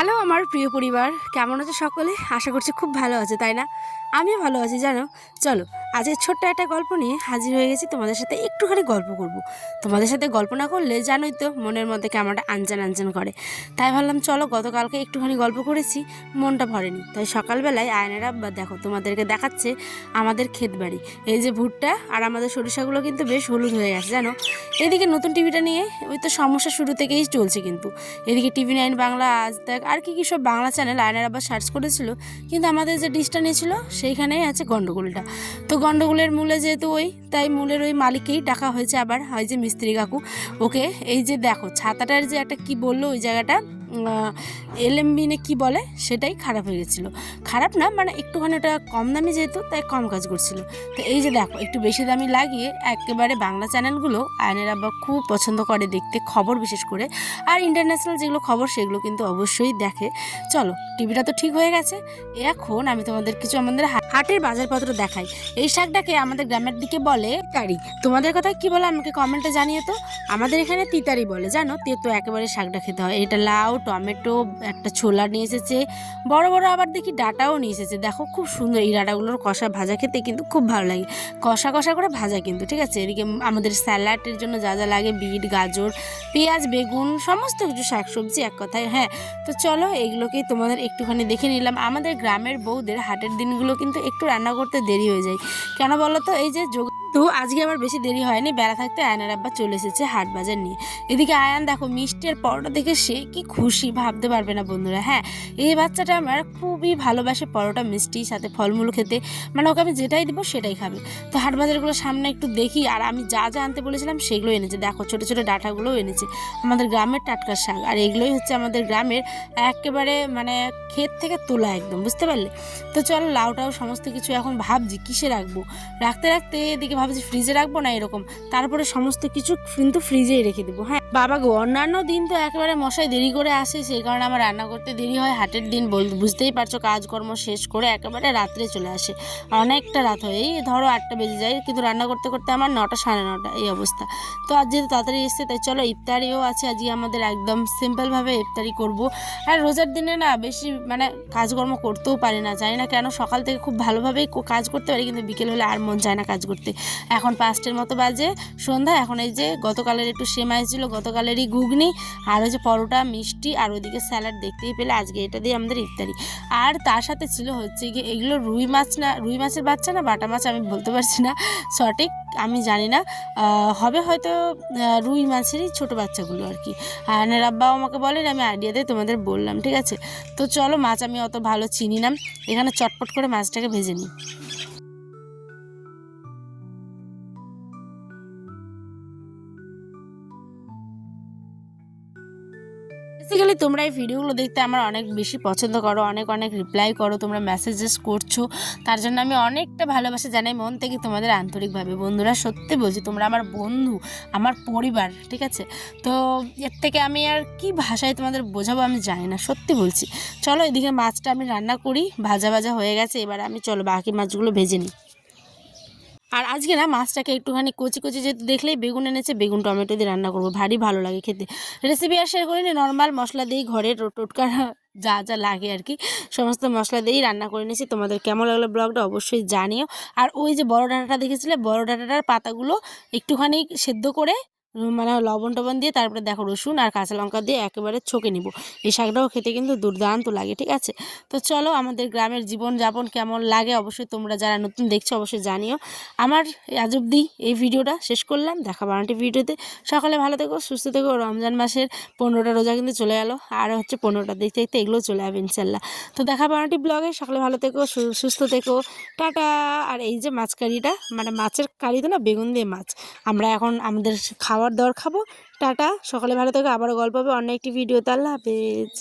Hello আমার প্রিয় পরিবার, কেমন আছে সকলে? আশা করছি খুব ভালো আছে, তাই না? আমিও ভালো আছি জানো। চলো, আজকে ছোট্ট একটা গল্প নিয়ে হাজির হয়ে গেছি। তোমাদের সাথে একটুখানি গল্প করব। তোমাদের সাথে গল্প না করলে জানোই তো মনের মধ্যে কেমনটা আনজান আনজান করে। তাই ভাবলাম চলো, গতকালকে একটুখানি গল্প করেছি, মনটা ভরেনি। তাই সকালবেলায় আয়নের আব্বা দেখো তোমাদেরকে দেখাচ্ছে আমাদের ক্ষেত বাড়ি। এই যে ভুট্টা আর আমাদের সরিষাগুলো কিন্তু বেশ হলুদ হয়ে গেছে জানো। এদিকে নতুন টিভিটা নিয়ে ওই তো সমস্যা শুরু থেকেই চলছে কিন্তু। এদিকে TV9 বাংলা, আজ তাক আর কি সব বাংলা চ্যানেল আয়নার আবার সার্চ করেছিল, কিন্তু আমাদের যে ডিশটা নিয়েছিল সেইখানেই আছে গন্ডগোলটা। তো গন্ডগোলের মূলে যেহেতু ওই, তাই মূলের ওই মালিককেই ডাকা হয়েছে আবার, হয় যে মিস্ত্রি কাকু ওকে। এই যে দেখো ছাতাটার যে একটা কি বললো ওই জায়গাটা, LMB না কি বলে, সেটাই খারাপ হয়ে গেছিলো। খারাপ না মানে একটুখানি ওটা কম দামি যেহেতু, তাই কম কাজ করছিল। তো এই যে দেখো একটু বেশি দামি লাগিয়ে একেবারে বাংলা চ্যানেলগুলো আয়নের আব্বা খুব পছন্দ করে দেখতে, খবর বিশেষ করে। আর ইন্টারন্যাশনাল যেগুলো খবর সেগুলো কিন্তু অবশ্যই দেখে। চলো, টিভিটা তো ঠিক হয়ে গেছে, এখন আমি তোমাদের কিছু আমাদের হাটের বাজারপত্র দেখাই। এই শাকটাকে আমাদের গ্রামের দিকে বলে তিতারি। তোমাদের কথা কি বলে আমাকে কমেন্টে জানিয়ে তো। আমাদের এখানে তিতারি বলে জানো। তো একেবারে শাকটা খেতে হয়। এটা লাউ, টমেটো, একটা ছোলা নিয়ে এসেছে, বড় বড় আবার দেখি ডাটাও নিয়ে এসেছে। দেখো খুব সুন্দর, এই ডাটাগুলোর কষা ভাজা খেতে কিন্তু খুব ভালো লাগে, কষা কষা করে ভাজা কিন্তু, ঠিক আছে। এদিকে আমাদের স্যালাডের জন্য যা যা লাগে, বিট, গাজর, পেঁয়াজ, বেগুন, সমস্ত কিছু শাকসবজি এক কথায়। হ্যাঁ, তো চলো এইগুলোকেই তোমাদের একটুখানি দেখে নিলাম। আমাদের গ্রামের বউদের হাটের দিনগুলো কিন্তু একটু রান্না করতে দেরি হয়ে যায়, কেন বলো তো? এই যে তো আজকে আবার বেশি দেরি হয়নি, বেলা থাকতে আয়নার আব্বা চলে এসেছে হাট বাজার নিয়ে। এদিকে আয়ান দেখো মিষ্টির পরোটা দেখে সে কি খুশি, ভাবতে পারবে না বন্ধুরা। হ্যাঁ, এই বাচ্চাটা আমার খুবই ভালোবাসে পরোটা, মিষ্টি, সাথে ফলমূল খেতে। মানে ওকে আমি যেটাই দিব সেটাই খাবে। তো হাট বাজারগুলো সামনে একটু দেখি, আর আমি যা যা আনতে বলেছিলাম সেগুলো এনেছে। দেখো ছোটো ছোটো ডাঁটাগুলোও এনেছে, আমাদের গ্রামের টাটকা শাক। আর এগুলোই হচ্ছে আমাদের গ্রামের একেবারে মানে ক্ষেত থেকে তোলা একদম, বুঝতে পারলে? তো চলো, লাউটাও সমস্ত কিছু এখন ভাবছি কিসে রাখবো। রাখতে রাখতে এদিকে ভাবছি ফ্রিজে রাখবো না এরকম, তারপরে সমস্ত কিছু কিন্তু ফ্রিজেই রেখে দেবো। হ্যাঁ বাবা গো, অন্যান্য দিন তো একেবারে মশাই দেরি করে আসে, সেই কারণে আমার রান্না করতে দেরি হয়। হাটের দিন বুঝতেই পারছো, কাজকর্ম শেষ করে একেবারে রাত্রে চলে আসে, অনেকটা রাত হয়, এই ধরো 8টা বেজে যায়, কিন্তু রান্না করতে করতে আমার 9টা, সাড়ে 9টা এই অবস্থা। তো আজ যেহেতু তাড়াতাড়ি এসছে, তাই চলো ইফতারিও আছে আজকে আমাদের, একদম সিম্পলভাবে ইফতারি করব। আর রোজার দিনে না বেশি মানে কাজকর্ম করতেও পারি না, জানি না কেন। সকাল থেকে খুব ভালোভাবেই কাজ করতে পারি, কিন্তু বিকেল হলে আর মন চায় না কাজ করতে। এখন 5টার মতো বাজে সন্ধ্যা। এখন এই যে গতকালের একটু সেমাই ছিল, গতকালেরই ঘুগনি, আর ওই যে পরোটা, মিষ্টি, আর ওইদিকে স্যালাড দেখতেই পেলে। আজকে এটা দিয়ে আমাদের ইফতারি। আর তার সাথে ছিল হচ্ছে গিয়ে এগুলো রুই মাছ, না রুই মাছের বাচ্চা না বাটা মাছ, আমি বলতে পারছি না সঠিক, আমি জানি না। হবে হয়তো রুই মাছেরই ছোট বাচ্চাগুলো আর কি। আর রাব্বাও আমাকে বলেন, আমি আইডিয়াতে তোমাদের বললাম, ঠিক আছে। তো চলো, মাছ আমি অত ভালো চিনি না, এখানে চটপট করে মাছটাকে ভেজে নিই। বেসিক্যালি তোমরা এই ভিডিওগুলো দেখতে আমার অনেক বেশি পছন্দ করো, অনেক অনেক রিপ্লাই করো, তোমরা মেসেজেস করছো, তার জন্য আমি অনেকটা ভালোবাসা জানাই মন থেকে তোমাদের আন্তরিকভাবে। বন্ধুরা সত্যি বলছি, তোমরা আমার বন্ধু, আমার পরিবার, ঠিক আছে। তো এর থেকে আমি আর কি ভাষায় তোমাদের বোঝাবো আমি জানি না, সত্যি বলছি। চলো এদিকে মাছটা আমি রান্না করি, ভাজা ভাজা হয়ে গেছে, এবার আমি চলো বাকি মাছগুলো ভেজে নিই। আর আজকে না মাছটাকে একটুখানি কচি কচি, যেহেতু দেখলেই বেগুন এনেছে, বেগুন টমেটো দিয়ে রান্না করবো, ভারী ভালো লাগে খেতে। রেসিপি আর শেয়ার করিনি, নর্মাল মশলা দিয়েই ঘরের টোটকার যা যা লাগে আর কি, সমস্ত মশলা দিয়েই রান্না করে নিয়েছি। তোমাদের কেমন লাগলো ব্লগটা অবশ্যই জানিও। আর ওই যে বড় ডাঁটাটা দেখেছিলে, বড় ডাঁটাটার পাতাগুলো একটুখানি সেদ্ধ করে মানে লবণ টবণ দিয়ে, তারপরে দেখো রসুন আর কাঁচা লঙ্কা দিয়ে একেবারে ছকে নিব। এই শাকটাও খেতে কিন্তু দুর্দান্ত লাগে, ঠিক আছে। তো চলো, আমাদের গ্রামের জীবনযাপন কেমন লাগে অবশ্যই তোমরা যারা নতুন দেখছো অবশ্যই জানিও। আমার আজ অবধি এই ভিডিওটা শেষ করলাম, দেখা বানাটি ভিডিওতে। সকালে ভালো থেকো, সুস্থ থেকো। রমজান মাসের 15টা রোজা কিন্তু চলে গেল, আর হচ্ছে 15টা দেখতে দেখতে এগুলো চলে যাবে ইনশাল্লাহ। তো দেখা বানাটি ব্লগে, সকালে ভালো থেকো, সুস্থ থেকো, টাটা। আর এই যে মাছ কারিটা, মানে মাছের কারি তো না, বেগুন দিয়ে মাছ, আমরা এখন আমাদের খাবার দাবার খাবো। টাটা, সকালে ভালো থেকো, আবারও গল্প হবে অন্য একটি ভিডিওতে। আল্লাহ হাফেজ।